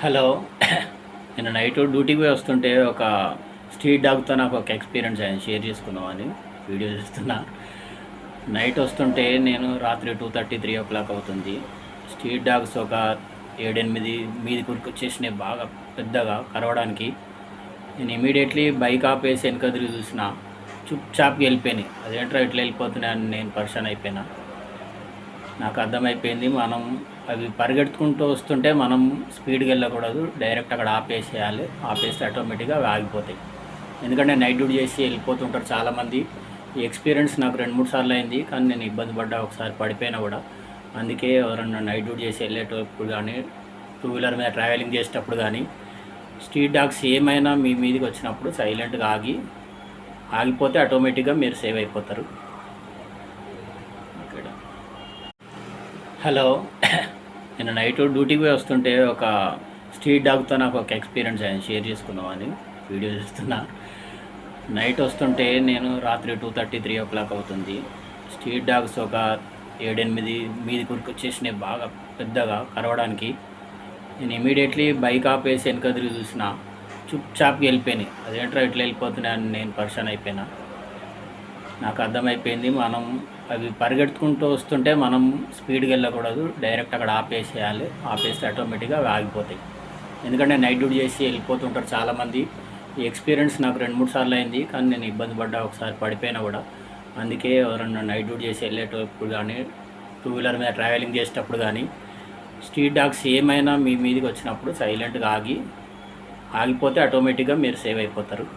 Hello. నేను night డ్యూటీకి పోయి వస్తుంటే ఒక స్ట్రీట్ డాగ్తో నాకు ఒక ఎక్స్పీరియన్స్ అయింది, షేర్ చేసుకుందామని వీడియో చేస్తున్నా. నైట్ వస్తుంటే నేను రాత్రి 2:30-3 అవుతుంది. స్ట్రీట్ డాగ్స్ ఒక 7-8 మీది వచ్చేసినాయి బాగా పెద్దగా కరవడానికి. నేను ఇమీడియట్లీ బైక్ ఆపేసి వెనక తిరిగి చూసిన, చుప్ వెళ్ళిపోయినాయి. అదేంట్రా ఇట్లా వెళ్ళిపోతున్నాయని నేను పరేషాన్ అయిపోయినా. నాకు అర్థమైపోయింది, మనం అవి పరిగెత్తుకుంటూ వస్తుంటే మనం స్పీడ్గా వెళ్ళకూడదు, డైరెక్ట్ అక్కడ ఆపేసేయాలి. ఆపేస్తే ఆటోమేటిక్గా అవి ఆగిపోతాయి. ఎందుకంటే నైట్ డ్యూటీ చేసి వెళ్ళిపోతుంటారు చాలామంది. ఈ ఎక్స్పీరియన్స్ నాకు 2-3 సార్లు అయింది, కానీ నేను ఇబ్బంది పడ్డా, ఒకసారి పడిపోయినా కూడా. అందుకే ఎవరన్నా నైట్ డ్యూటీ చేసి వెళ్ళేటప్పుడు కానీ, 2 వీలర్ మీద ట్రావెలింగ్ చేసేటప్పుడు కానీ, స్ట్రీట్ డాగ్స్ ఏమైనా మీ మీదకి వచ్చినప్పుడు సైలెంట్గా ఆగిపోతే ఆటోమేటిక్గా మీరు సేవ్ అయిపోతారు. ఇక్కడ హలో. నేను నైట్ డ్యూటీకి పోయి వస్తుంటే ఒక స్ట్రీట్ డాగ్తో నాకు ఒక ఎక్స్పీరియన్స్ అయింది, షేర్ చేసుకుందామని వీడియో చేస్తున్నా. నైట్ వస్తుంటే నేను రాత్రి 2:30-3 అవుతుంది. స్ట్రీట్ డాగ్స్ ఒక 7-8 మీది వచ్చేసినాయి బాగా పెద్దగా కరవడానికి. నేను ఇమీడియట్లీ బైక్ ఆపేసి వెనక తిరిగి చూసిన, చుప్ వెళ్ళిపోయినాయి. అదేంట్రా ఇట్లా వెళ్ళిపోతున్నాయని నేను పరేషాన్ అయిపోయినా. నాకు అర్థమైపోయింది, మనం అవి పరిగెత్తుకుంటూ వస్తుంటే మనం స్పీడ్గా వెళ్ళకూడదు, డైరెక్ట్ అక్కడ ఆపేసేయాలి. ఆపేస్తే ఆటోమేటిక్గా అవి ఆగిపోతాయి. ఎందుకంటే నైట్ డ్యూటీ చేసి వెళ్ళిపోతుంటారు చాలామంది. ఈ ఎక్స్పీరియన్స్ నాకు 2-3 సార్లు అయింది, కానీ నేను ఇబ్బంది పడ్డా, ఒకసారి పడిపోయినా కూడా. అందుకే ఎవరన్నా నైట్ డ్యూటీ చేసి వెళ్ళేటప్పుడు కానీ, 2 వీలర్ మీద ట్రావెలింగ్ చేసేటప్పుడు కానీ, స్ట్రీట్ డాగ్స్ ఏమైనా మీ మీదకి వచ్చినప్పుడు సైలెంట్గా ఆగిపోతే ఆటోమేటిక్గా మీరు సేవ్ అయిపోతారు.